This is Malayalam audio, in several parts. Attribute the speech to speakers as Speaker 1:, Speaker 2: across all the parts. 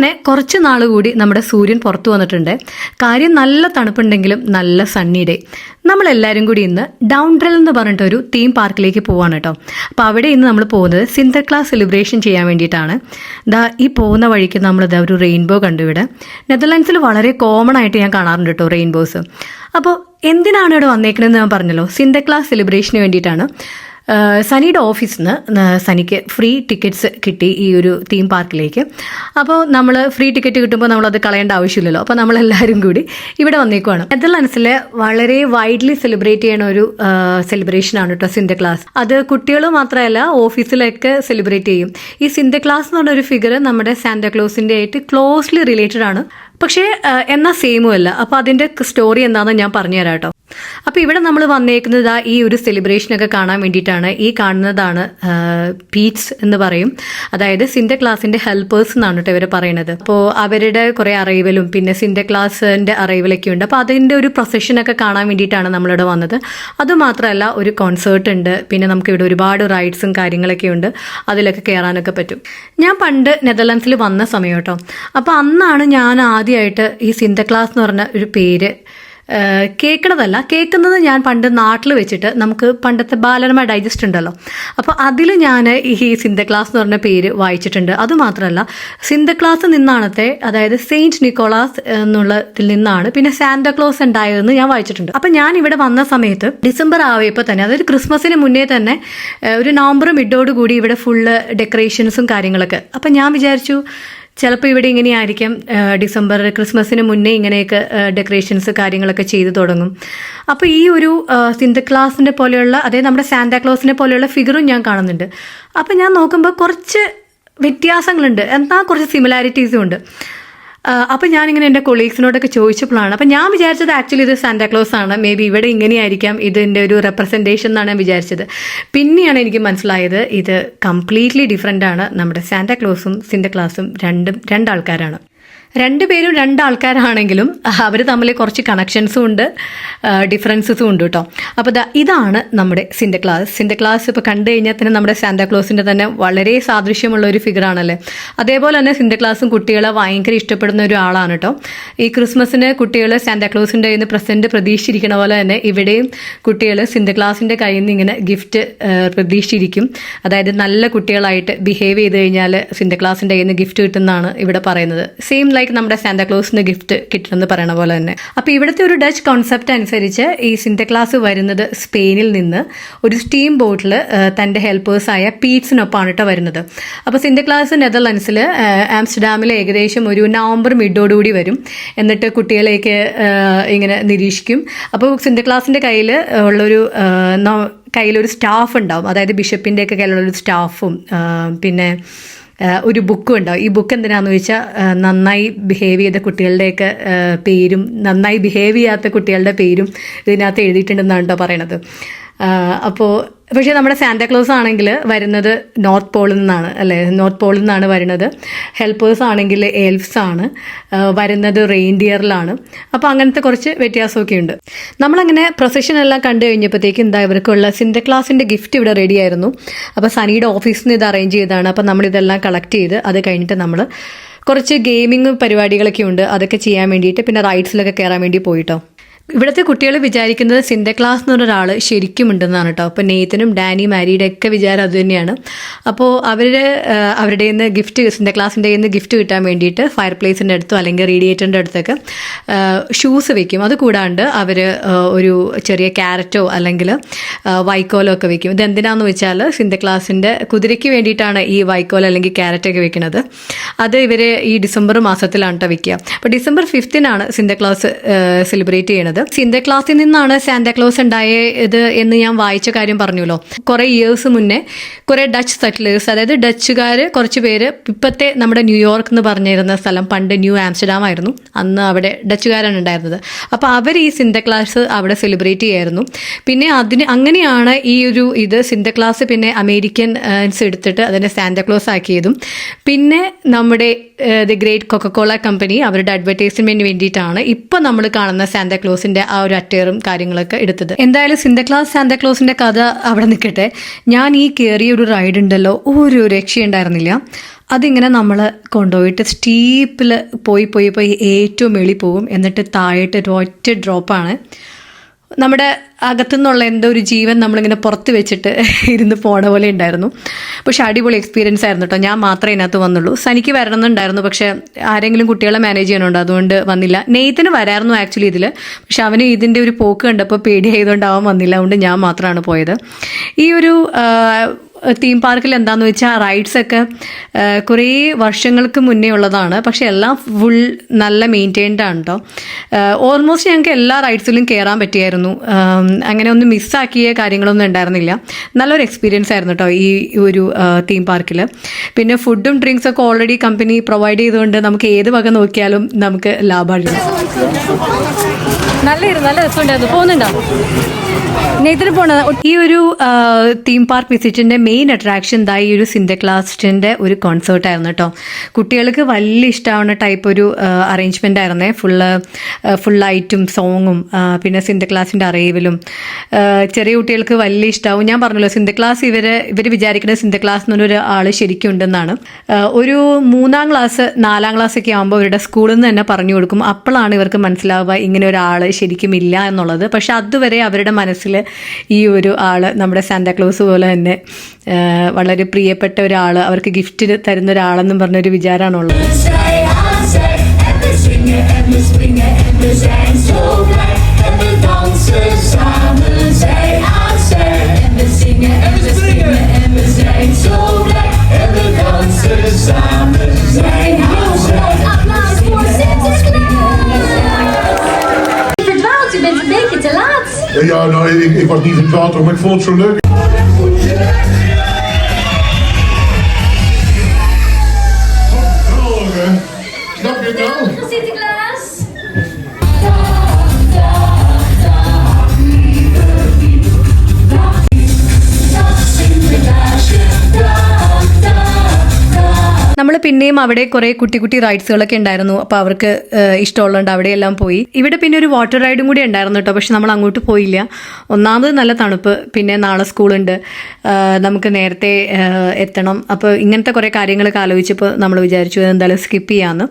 Speaker 1: അങ്ങനെ കുറച്ച് നാൾ കൂടി നമ്മുടെ സൂര്യൻ പുറത്തു വന്നിട്ടുണ്ട്. കാര്യം നല്ല തണുപ്പുണ്ടെങ്കിലും നല്ല സണ്ണി ഡേ. നമ്മളെല്ലാവരും കൂടി ഇന്ന് ഡൗൺട്രെൽ എന്ന് പറഞ്ഞിട്ട് ഒരു തീം പാർക്കിലേക്ക് പോവാണ് കേട്ടോ. അപ്പോൾ അവിടെ ഇന്ന് നമ്മൾ പോകുന്നത് സിന്തക്ലാസ് സെലിബ്രേഷൻ ചെയ്യാൻ വേണ്ടിയിട്ടാണ്. ഈ പോകുന്ന വഴിക്ക് നമ്മളിതാ ഒരു റെയിൻബോ കണ്ടു. ഇവിടെ നെതർലാൻഡ്സിൽ വളരെ കോമൺ ആയിട്ട് ഞാൻ കാണാറുണ്ട് കേട്ടോ റെയിൻബോസ്. അപ്പോൾ എന്തിനാണ് ഇവിടെ വന്നേക്കണമെന്ന് ഞാൻ പറഞ്ഞല്ലോ, സിന്തക്ലാസ് സെലിബ്രേഷന് വേണ്ടിയിട്ടാണ്. സനിയുടെ ഓഫീസിൽ നിന്ന് സനിക്ക് ഫ്രീ ടിക്കറ്റ്സ് കിട്ടി ഈ ഒരു തീം പാർക്കിലേക്ക്. അപ്പോൾ നമ്മൾ ഫ്രീ ടിക്കറ്റ് കിട്ടുമ്പോൾ നമ്മളത് കളയേണ്ട ആവശ്യമില്ലല്ലോ. അപ്പോൾ നമ്മളെല്ലാവരും കൂടി ഇവിടെ വന്നേക്കുവാണ്. നെതർലാൻഡ്സിൽ വളരെ വൈഡ്ലി സെലിബ്രേറ്റ് ചെയ്യണ ഒരു സെലിബ്രേഷനാണ് കേട്ടോ സിന്തക്ലാസ്. അത് കുട്ടികൾ മാത്രമല്ല ഓഫീസിലൊക്കെ സെലിബ്രേറ്റ് ചെയ്യും. ഈ സിന്തക്ലാസ് എന്ന് പറഞ്ഞൊരു ഫിഗർ നമ്മുടെ സാന്റാക്ലോസിൻ്റെ ആയിട്ട് ക്ലോസ്ലി റിലേറ്റഡ് ആണ്, പക്ഷേ എന്നാൽ സെയിമും അല്ല. അപ്പോൾ അതിൻ്റെ സ്റ്റോറി എന്താണെന്ന് ഞാൻ പറഞ്ഞുതരാം കേട്ടോ. അപ്പോൾ ഇവിടെ നമ്മൾ വന്നേക്കുന്നത് ഈ ഒരു സെലിബ്രേഷനൊക്കെ കാണാൻ വേണ്ടിയിട്ടാണ്. ഈ കാണുന്നതാണ് പീറ്റ്സ് എന്ന് പറയും, അതായത് സിന്തക്ലാസിൻ്റെ ഹെൽപ്പേഴ്സ് എന്നാണ് കേട്ടോ ഇവർ പറയുന്നത്. അപ്പോൾ അവരുടെ കുറേ അറൈവലും പിന്നെ സിന്തക്ലാസിൻ്റെ അറൈവലൊക്കെ ഉണ്ട്. അപ്പോൾ അതിൻ്റെ ഒരു പ്രൊസഷനൊക്കെ കാണാൻ വേണ്ടിയിട്ടാണ് നമ്മളിവിടെ വന്നത്. അതുമാത്രമല്ല ഒരു കോൺസേർട്ട് ഉണ്ട്, പിന്നെ നമുക്കിവിടെ ഒരുപാട് റൈഡ്സും കാര്യങ്ങളൊക്കെ ഉണ്ട്, അതിലൊക്കെ കയറാനൊക്കെ പറ്റും. ഞാൻ പണ്ട് നെതർലാൻഡ്സിൽ വന്ന സമയം കേട്ടോ. അപ്പോൾ അന്നാണ് ഞാൻ ആദ്യമായിട്ട് ഈ സിന്തക്ലാസ് എന്ന് പറഞ്ഞ ഒരു പേര് കേൾക്കുന്നത് ഞാൻ പണ്ട് നാട്ടിൽ വെച്ചിട്ട് നമുക്ക് പണ്ടത്തെ ബാലരമ ഡൈജസ്റ്റ് ഉണ്ടല്ലോ, അപ്പോൾ അതിൽ ഞാൻ ഈ സിന്തക്ലാസ് എന്ന് പറഞ്ഞ പേര് വായിച്ചിട്ടുണ്ട്. അതുമാത്രമല്ല സിന്തക്ലാസ് നിന്നാണത്തെ, അതായത് സെയിൻറ്റ് നിക്കോളാസ് എന്നുള്ളതിൽ നിന്നാണ് പിന്നെ സാന്റാക്ലോസ് ഉണ്ടായതെന്ന് ഞാൻ വായിച്ചിട്ടുണ്ട്. അപ്പം ഞാൻ ഇവിടെ വന്ന സമയത്ത് ഡിസംബർ ആയപ്പോൾ തന്നെ, അതായത് ക്രിസ്മസിന് മുന്നേ തന്നെ ഒരു നവംബർ മിഡോട് കൂടി ഇവിടെ ഫുള്ള് ഡെക്കറേഷൻസും കാര്യങ്ങളൊക്കെ. അപ്പം ഞാൻ വിചാരിച്ചു ചിലപ്പോൾ ഇവിടെ ഇങ്ങനെയായിരിക്കും, ഡിസംബർ ക്രിസ്മസിന് മുന്നേ ഇങ്ങനെയൊക്കെ ഡെക്കറേഷൻസ് കാര്യങ്ങളൊക്കെ ചെയ്തു തുടങ്ങും. അപ്പോൾ ഈ ഒരു സിന്തക്ലാസിൻ്റെ പോലെയുള്ള, അതായത് നമ്മുടെ സാന്റാക്ലോസിനെ പോലെയുള്ള ഫിഗറും ഞാൻ കാണുന്നുണ്ട്. അപ്പോൾ ഞാൻ നോക്കുമ്പോൾ കുറച്ച് വ്യത്യാസങ്ങളുണ്ട്, എന്നാൽ കുറച്ച് സിമിലാരിറ്റീസും ഉണ്ട്. അപ്പം ഞാനിങ്ങനെ എൻ്റെ കൊളീഗ്സിനോടൊക്കെ ചോദിച്ചപ്പോഴാണ്, അപ്പം ഞാൻ വിചാരിച്ചത് ആക്ച്വലി ഇത് സാന്റാക്ലോസ് ആണ്, മേ ബി ഇവിടെ ഇങ്ങനെയായിരിക്കാം ഇതിൻ്റെ ഒരു റെപ്രസെൻറ്റേഷൻ എന്നാണ് ഞാൻ വിചാരിച്ചത്. പിന്നെയാണ് എനിക്ക് മനസ്സിലായത് ഇത് കംപ്ലീറ്റ്ലി ഡിഫറെൻ്റ് ആണ്. നമ്മുടെ സാന്റാക്ലോസും സിന്തക്ലാസും രണ്ടാൾക്കാരാണ്. രണ്ടുപേരും രണ്ടാൾക്കാരാണെങ്കിലും അവർ തമ്മിൽ കുറച്ച് കണക്ഷൻസും ഉണ്ട്, ഡിഫറൻസസും ഉണ്ട് കേട്ടോ. അപ്പോൾ ഇതാണ് നമ്മുടെ സിന്തക്ലാസ് ഇപ്പോൾ കണ്ടു കഴിഞ്ഞാൽ തന്നെ നമ്മുടെ സാന്റാക്ലോസിൻ്റെ തന്നെ വളരെ സാദൃശ്യമുള്ള ഒരു ഫിഗറാണല്ലേ. അതേപോലെ തന്നെ സിന്തക്ലാസും കുട്ടികളെ ഭയങ്കര ഇഷ്ടപ്പെടുന്ന ഒരു ആളാണ് കേട്ടോ. ഈ ക്രിസ്മസിന് കുട്ടികൾ സാന്റാക്ലോസിൻ്റെ കയ്യിൽ നിന്ന് പ്രസൻറ്റ് പ്രതീക്ഷിച്ചിരിക്കണ പോലെ തന്നെ ഇവിടെയും കുട്ടികൾ സിന്തക്ലാസിൻ്റെ കയ്യിൽ നിന്ന് ഇങ്ങനെ ഗിഫ്റ്റ് പ്രതീക്ഷിച്ചിരിക്കും. അതായത് നല്ല കുട്ടികളായിട്ട് ബിഹേവ് ചെയ്ത് കഴിഞ്ഞാൽ സിന്തക്ലാസിൻ്റെ കയ്യിൽ നിന്ന് ഗിഫ്റ്റ് കിട്ടുന്നതാണ് ഇവിടെ പറയുന്നത്. സെയിം ലൈക്ക് നമ്മുടെ സാന്റാക്ലോസിന് ഗിഫ്റ്റ് കിട്ടുമെന്ന് പറയണ പോലെ തന്നെ. അപ്പോൾ ഇവിടുത്തെ ഒരു ഡച്ച് കോൺസെപ്റ്റ് അനുസരിച്ച് ഈ സിന്തക്ലാസ് വരുന്നത് സ്പെയിനിൽ നിന്ന് ഒരു സ്റ്റീം ബോട്ടിൽ തൻ്റെ ഹെൽപ്പേഴ്സായ പീറ്റ്സിനൊപ്പമാണ് കേട്ടോ വരുന്നത്. അപ്പോൾ സിന്തക്ലാസ് നെതർലാൻഡ്സിൽ ആംസ്റ്റർഡാമിൽ ഏകദേശം ഒരു നവംബർ മിഡോടുകൂടി വരും. എന്നിട്ട് കുട്ടികളെയൊക്കെ ഇങ്ങനെ നിരീക്ഷിക്കും. അപ്പോൾ സിന്തക്ലാസിൻ്റെ കയ്യിലൊരു സ്റ്റാഫ് ഉണ്ടാവും, അതായത് ബിഷപ്പിൻ്റെയൊക്കെ കയ്യിലുള്ളൊരു സ്റ്റാഫും പിന്നെ ഒരു ബുക്കും ഉണ്ടാവും. ഈ ബുക്ക് എന്തിനാണെന്ന് വെച്ചാൽ നന്നായി ബിഹേവ് ചെയ്ത കുട്ടികളുടെയൊക്കെ പേരും നന്നായി ബിഹേവ് ചെയ്യാത്ത കുട്ടികളുടെ പേരും ഇതിനകത്ത് എഴുതിയിട്ടുണ്ടെന്നാണ് കേട്ടോ പറയണത്. അപ്പോൾ പക്ഷേ നമ്മുടെ സാന്റാക്ലോസ് ആണെങ്കിൽ വരുന്നത് നോർത്ത് പോളിൽ നിന്നാണ് അല്ലേ, നോർത്ത് പോളിൽ നിന്നാണ് വരുന്നത്. ഹെൽപ്പേഴ്സ് ആണെങ്കിൽ എൽഫ്സ് ആണ് വരുന്നത്, റെയിൻഡിയറിലാണ്. അപ്പോൾ അങ്ങനത്തെ കുറച്ച് വ്യത്യാസമൊക്കെ ഉണ്ട്. നമ്മളങ്ങനെ പ്രൊസഷൻ എല്ലാം കണ്ടു കഴിഞ്ഞപ്പോഴത്തേക്കും ഇവർക്കുള്ള സിന്തക്ലാസിൻ്റെ ഗിഫ്റ്റ് ഇവിടെ റെഡി ആയിരുന്നു. അപ്പോൾ സനിയുടെ ഓഫീസിൽ നിന്ന് ഇത് അറേഞ്ച് ചെയ്തതാണ്. അപ്പോൾ നമ്മളിതെല്ലാം കളക്ട് ചെയ്ത് അത് കഴിഞ്ഞിട്ട് നമ്മൾ കുറച്ച് ഗെയിമിങ് പരിപാടികളൊക്കെ ഉണ്ട്, അതൊക്കെ ചെയ്യാൻ വേണ്ടിയിട്ട് പിന്നെ റൈഡ്സിലൊക്കെ കയറാൻ വേണ്ടി പോയിട്ടോ. ഇവിടുത്തെ കുട്ടികൾ വിചാരിക്കുന്നത് സിന്തക്ലാസ് എന്ന് പറഞ്ഞൊരാൾ ശരിക്കും ഉണ്ടെന്നാണ് കേട്ടോ. അപ്പോൾ നെയ്ത്തനും ഡാനി മാരിയുടെ ഒക്കെ വിചാരം അത് തന്നെയാണ്. അപ്പോൾ അവരുടെ നിന്ന് ഗിഫ്റ്റ്, സിന്തക്ലാസിൻ്റെ നിന്ന് ഗിഫ്റ്റ് കിട്ടാൻ വേണ്ടിയിട്ട് ഫയർ പ്ലേസിൻ്റെ അടുത്തോ അല്ലെങ്കിൽ റേഡിയേറ്ററിൻ്റെ അടുത്തൊക്കെ ഷൂസ് വെക്കും. അതുകൂടാണ്ട് അവർ ഒരു ചെറിയ ക്യാരറ്റോ അല്ലെങ്കിൽ വൈക്കോലോ ഒക്കെ വെക്കും. ഇതെന്തിനാണെന്ന് വെച്ചാൽ സിന്തക്ലാസിൻ്റെ കുതിരയ്ക്ക് വേണ്ടിയിട്ടാണ് ഈ വൈക്കോൽ അല്ലെങ്കിൽ ക്യാരറ്റൊക്കെ വെക്കുന്നത്. അത് ഇവർ ഈ ഡിസംബർ മാസത്തിലാണ് കേട്ടോ വെക്കുക. അപ്പോൾ ഡിസംബർ 5-നാണ് സിന്തക്ലാസ് സെലിബ്രേറ്റ് ചെയ്യണത്. സിന്തക്ലാസിൽ നിന്നാണ് സാന്റാക്ലോസ് ഉണ്ടായത് എന്ന് ഞാൻ വായിച്ച കാര്യം പറഞ്ഞല്ലോ. കുറേ ഇയേഴ്സ് മുന്നേ കുറേ ഡച്ച് സെറ്റിലേഴ്സ്, അതായത് ഡച്ചുകാർ കുറച്ച് പേര്, ഇപ്പോഴത്തെ നമ്മുടെ ന്യൂയോർക്ക് എന്ന് പറഞ്ഞിരുന്ന സ്ഥലം പണ്ട് ന്യൂ ആംസ്റ്റർഡാം ആയിരുന്നു, അന്ന് അവിടെ ഡച്ചുകാരാണ് ഉണ്ടായിരുന്നത്. അപ്പോൾ അവർ ഈ സിന്തക്ലാസ് അവിടെ സെലിബ്രേറ്റ് ചെയ്യായിരുന്നു. പിന്നെ അങ്ങനെയാണ് ഈ ഒരു സിന്തക്ലാസ് പിന്നെ അമേരിക്കൻസ് എടുത്തിട്ട് അതിനെ സാന്റാക്ലോസ് ആക്കിയതും. പിന്നെ നമ്മുടെ ദി ഗ്രേറ്റ് കൊക്കക്കോള കമ്പനി അവരുടെ അഡ്വർടൈസ്മെൻറ്റിന് വേണ്ടിയിട്ടാണ് ഇപ്പോൾ നമ്മൾ കാണുന്ന സാന്റാക്ലോസിൻ്റെ സാന്താക്ലോസിൻ്റെ ആ ഒരു അറ്റയറും കാര്യങ്ങളൊക്കെ എടുത്തത്. എന്തായാലും സാന്താക്ലോസിൻ്റെ കഥ അവിടെ നിൽക്കട്ടെ. ഞാൻ ഈ കയറിയ ഒരു റൈഡ് ഉണ്ടല്ലോ, ഒരു രക്ഷയുണ്ടായിരുന്നില്ല. അതിങ്ങനെ നമ്മൾ കൊണ്ടുപോയിട്ട് സ്റ്റീപ്പിൽ പോയി ഏറ്റവും മേളിൽ പോകും. എന്നിട്ട് താഴേട്ട് ഒറ്റ ഡ്രോപ്പാണ്. നമ്മുടെ അകത്തുനിന്നുള്ള എന്തോ ഒരു ജീവൻ നമ്മളിങ്ങനെ പുറത്ത് വെച്ചിട്ട് ഇരുന്ന് പോണ പോലെ ഉണ്ടായിരുന്നു. പക്ഷെ അടിപൊളി എക്സ്പീരിയൻസ് ആയിരുന്നു കേട്ടോ. ഞാൻ മാത്രമേ ഇതിനകത്ത് വന്നുള്ളൂ. സനിക്ക് വരണമെന്നുണ്ടായിരുന്നു, പക്ഷെ ആരെങ്കിലും കുട്ടികളെ മാനേജ് ചെയ്യണുണ്ട്, അതുകൊണ്ട് വന്നില്ല. നെയ്ത്തിന് വരായിരുന്നു ആക്ച്വലി ഇതിൽ, പക്ഷെ അവന് ഇതിൻ്റെ ഒരു പോക്ക് കണ്ടപ്പോൾ പേടിയായതുകൊണ്ട് അവൻ വന്നില്ല. അതുകൊണ്ട് ഞാൻ മാത്രമാണ് പോയത്. ഈ ഒരു തീം പാർക്കിൽ എന്താണെന്ന് വെച്ചാൽ റൈഡ്സൊക്കെ കുറേ വർഷങ്ങൾക്ക് മുന്നേ ഉള്ളതാണ്, പക്ഷെ എല്ലാം ഫുൾ നല്ല മെയിൻറ്റെയിൻഡ് ആണ് കേട്ടോ. ഓൾമോസ്റ്റ് ഞങ്ങൾക്ക് എല്ലാ റൈഡ്സിലും കയറാൻ പറ്റിയായിരുന്നു. അങ്ങനെ ഒന്നും മിസ്സാക്കിയ കാര്യങ്ങളൊന്നും ഉണ്ടായിരുന്നില്ല. നല്ലൊരു എക്സ്പീരിയൻസ് ആയിരുന്നു കേട്ടോ ഈ ഒരു തീം പാർക്കിൽ. പിന്നെ ഫുഡും ഡ്രിങ്ക്സൊക്കെ ഓൾറെഡി കമ്പനി പ്രൊവൈഡ് ചെയ്തുകൊണ്ട് നമുക്ക് ഏത് വക നോക്കിയാലും നമുക്ക് ലാഭമാണ്. നല്ല രസമുണ്ടായിരുന്നു. പോകുന്നുണ്ടോ നെയ്ത്തിന് പോണത്? ഈ ഒരു തീം പാർക്ക് വിസിറ്റിന്റെ മെയിൻ അട്രാക്ഷൻ ഈ ഒരു സിന്തക്ലാസ്റ്റിന്റെ ഒരു കോൺസേർട്ട് ആയിരുന്നു കേട്ടോ. കുട്ടികൾക്ക് വലിയ ഇഷ്ടമാവുന്ന ടൈപ്പ് ഒരു അറേഞ്ച്മെന്റ് ആയിരുന്നേ. ഫുൾ ലൈറ്റും സോങ്ങും പിന്നെ സിന്തക്ലാസിന്റെ അറൈവലും ചെറിയ കുട്ടികൾക്ക് വലിയ ഇഷ്ടമാവും. ഞാൻ പറഞ്ഞല്ലോ, സിന്തക്ലാസ് ഇവർ വിചാരിക്കുന്നത് സിന്തക്ലാസ് എന്നൊരു ആള് ശരിക്കും ഉണ്ടെന്നാണ്. ഒരു 3ാം ക്ലാസ് 4ാം ക്ലാസ് ഒക്കെ ആകുമ്പോൾ ഇവരുടെ സ്കൂളിൽ നിന്ന് തന്നെ പറഞ്ഞു കൊടുക്കും. അപ്പോഴാണ് ഇവർക്ക് മനസ്സിലാവുക ഇങ്ങനെ ഒരാൾ ശരിക്കും ഇല്ല എന്നുള്ളത്. പക്ഷെ അതുവരെ അവരുടെ മനസ്സിൽ ഈ ഒരു ആള് നമ്മുടെ സാന്താക്ലോസ് പോലെ തന്നെ വളരെ പ്രിയപ്പെട്ട ഒരാൾ, അവർക്ക് ഗിഫ്റ്റ് തരുന്ന ഒരാളെന്നും പറഞ്ഞൊരു വിചാരമാണുള്ളത്.
Speaker 2: Ja, nou, ik was niet verdwaald, maar ik vond het zo leuk. Snap je het nou?
Speaker 3: Sinterklaas!
Speaker 1: നമ്മൾ പിന്നെയും അവിടെ കുറേ കുട്ടി റൈഡ്സുകളൊക്കെ ഉണ്ടായിരുന്നു. അപ്പോൾ അവർക്ക് ഇഷ്ടമുള്ളതുകൊണ്ട് അവിടെയെല്ലാം പോയി. ഇവിടെ പിന്നെ ഒരു വാട്ടർ റൈഡും കൂടി ഉണ്ടായിരുന്നു കേട്ടോ, പക്ഷെ നമ്മൾ അങ്ങോട്ട് പോയില്ല. ഒന്നാമത് നല്ല തണുപ്പ്, പിന്നെ നാളെ സ്കൂളുണ്ട്, നമുക്ക് നേരത്തെ എത്തണം. അപ്പോൾ ഇങ്ങനത്തെ കുറേ കാര്യങ്ങളൊക്കെ ആലോചിച്ചപ്പോൾ നമ്മൾ വിചാരിച്ചു എന്തായാലും സ്കിപ്പ് ചെയ്യാമെന്ന്.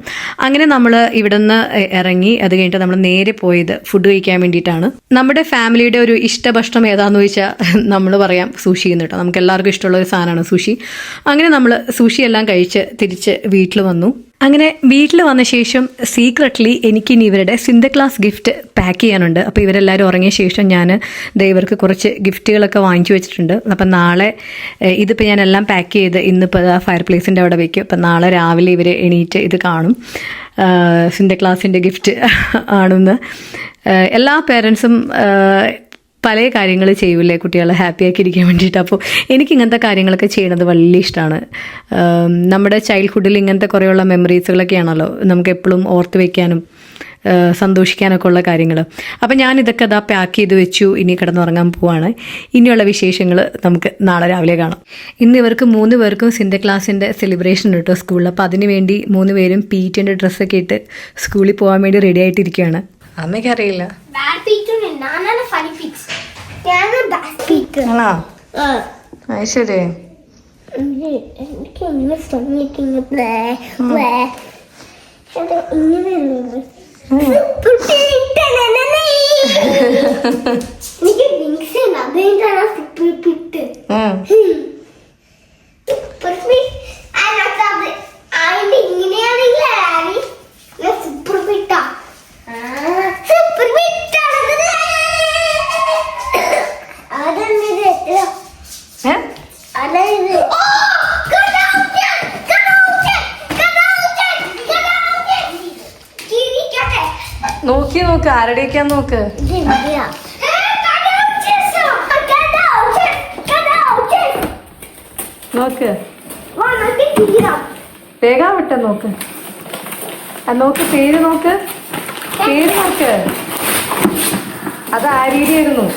Speaker 1: അങ്ങനെ നമ്മൾ ഇവിടെ നിന്ന് ഇറങ്ങി. അത് കഴിഞ്ഞിട്ട് നമ്മൾ നേരെ പോയത് ഫുഡ് കഴിക്കാൻ വേണ്ടിയിട്ടാണ്. നമ്മുടെ ഫാമിലിയുടെ ഒരു ഇഷ്ടഭക്ഷണം ഏതാണെന്ന് ചോദിച്ചാൽ നമ്മൾ പറയാം സുഷി എന്ന് കേട്ടോ. നമുക്ക് എല്ലാവർക്കും ഇഷ്ടമുള്ള ഒരു സാധനമാണ് സുഷി. അങ്ങനെ നമ്മൾ സുഷി എല്ലാം കഴിച്ച് തിരിച്ച് വീട്ടിൽ വന്നു. അങ്ങനെ വീട്ടിൽ വന്ന ശേഷം സീക്രട്ട്ലി എനിക്കിനി ഇവരുടെ സിന്തക്ലാസ് ഗിഫ്റ്റ് പാക്ക് ചെയ്യാനുണ്ട്. അപ്പോൾ ഇവരെല്ലാവരും ഉറങ്ങിയ ശേഷം ഞാൻ ഇവർക്ക് കുറച്ച് ഗിഫ്റ്റുകളൊക്കെ വാങ്ങിച്ചു വെച്ചിട്ടുണ്ട്. അപ്പം നാളെ ഇതിപ്പോൾ ഞാൻ എല്ലാം പാക്ക് ചെയ്ത് ഇന്നിപ്പോൾ ഫയർ പ്ലേസിൻ്റെ അവിടെ വയ്ക്കും. അപ്പം നാളെ രാവിലെ ഇവർ എണീറ്റ് ഇത് കാണും. സിന്തക്ലാസിൻ്റെ ഗിഫ്റ്റ് ആണെന്ന് എല്ലാ പേരൻസും പല കാര്യങ്ങൾ ചെയ്യൂലേ കുട്ടികളെ ഹാപ്പിയാക്കി ഇരിക്കാൻ വേണ്ടിയിട്ട്. അപ്പോൾ എനിക്ക് ഇങ്ങനത്തെ കാര്യങ്ങളൊക്കെ ചെയ്യുന്നത് വലിയ ഇഷ്ടമാണ്. നമ്മുടെ ചൈൽഡ്ഹുഡിൽ ഇങ്ങനത്തെ കുറേയുള്ള മെമ്മറീസുകളൊക്കെയാണല്ലോ നമുക്ക് എപ്പോഴും ഓർത്ത് വയ്ക്കാനും സന്തോഷിക്കാനൊക്കെ ഉള്ള കാര്യങ്ങൾ. അപ്പം ഞാനിതൊക്കെ പാക്ക് ചെയ്ത് വെച്ചു. ഇനി കിടന്നുറങ്ങാൻ പോവാണ്. ഇനിയുള്ള വിശേഷങ്ങൾ നമുക്ക് നാളെ രാവിലെ കാണാം. ഇന്ന് ഇവർക്ക് 3 പേർക്കും സിന്തക്ലാസിൻ്റെ സെലിബ്രേഷൻ ഉണ്ട് കേട്ടോ സ്കൂളിൽ. അപ്പോൾ അതിന് വേണ്ടി 3 പേരും പീറ്റിൻ്റെ ഡ്രസ്സൊക്കെ ഇട്ട് സ്കൂളിൽ പോകാൻ വേണ്ടി റെഡി ആയിട്ടിരിക്കുകയാണ്. അമ്മയ്ക്ക് അറിയില്ല. ശരി, നോക്ക് ആരുടെയൊക്കെയാ നോക്ക്. നോക്ക് വേഗാവട്ടെ. നോക്ക് നോക്ക് പേര് നോക്ക് അത് ആര്യയായിരുന്നു.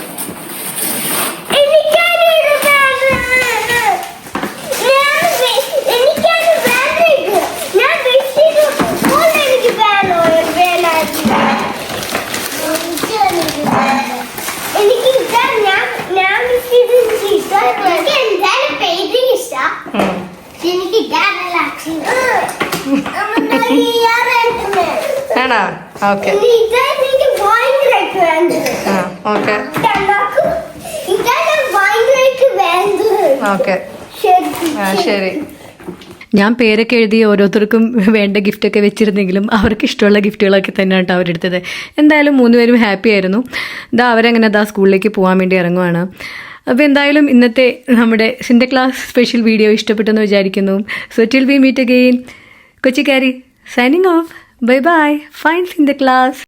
Speaker 1: ആണോ? ഓക്കെ
Speaker 3: ഇതെനിക്ക് ഭയങ്കരമായിട്ട് വേണ്ടത്.
Speaker 1: ആ ഓക്കെ
Speaker 3: ഇതുണ്ടാക്കും. ഇതാണ് ഭയങ്കരമായിട്ട് വേണ്ടത്.
Speaker 1: ഓക്കെ
Speaker 3: ശരി.
Speaker 1: ആ ശരി. ഞാൻ പേരൊക്കെ എഴുതി ഓരോരുത്തർക്കും വേണ്ട ഗിഫ്റ്റൊക്കെ വെച്ചിരുന്നെങ്കിലും അവർക്ക് ഇഷ്ടമുള്ള ഗിഫ്റ്റുകളൊക്കെ തന്നെയാണ് കേട്ടോ അവരെടുത്തത്. എന്തായാലും 3 പേരും ഹാപ്പി ആയിരുന്നു. അവരങ്ങനെ സ്കൂളിലേക്ക് പോകാൻ വേണ്ടി ഇറങ്ങുവാണ്. അപ്പോൾ എന്തായാലും ഇന്നത്തെ നമ്മുടെ സിൻഡ ക്ലാസ് സ്പെഷ്യൽ വീഡിയോ ഇഷ്ടപ്പെട്ടെന്ന് വിചാരിക്കുന്നു. So till we meet again, കൊച്ചിക്കാരി signing off. Bye bye. Fine സിൻഡ ക്ലാസ്.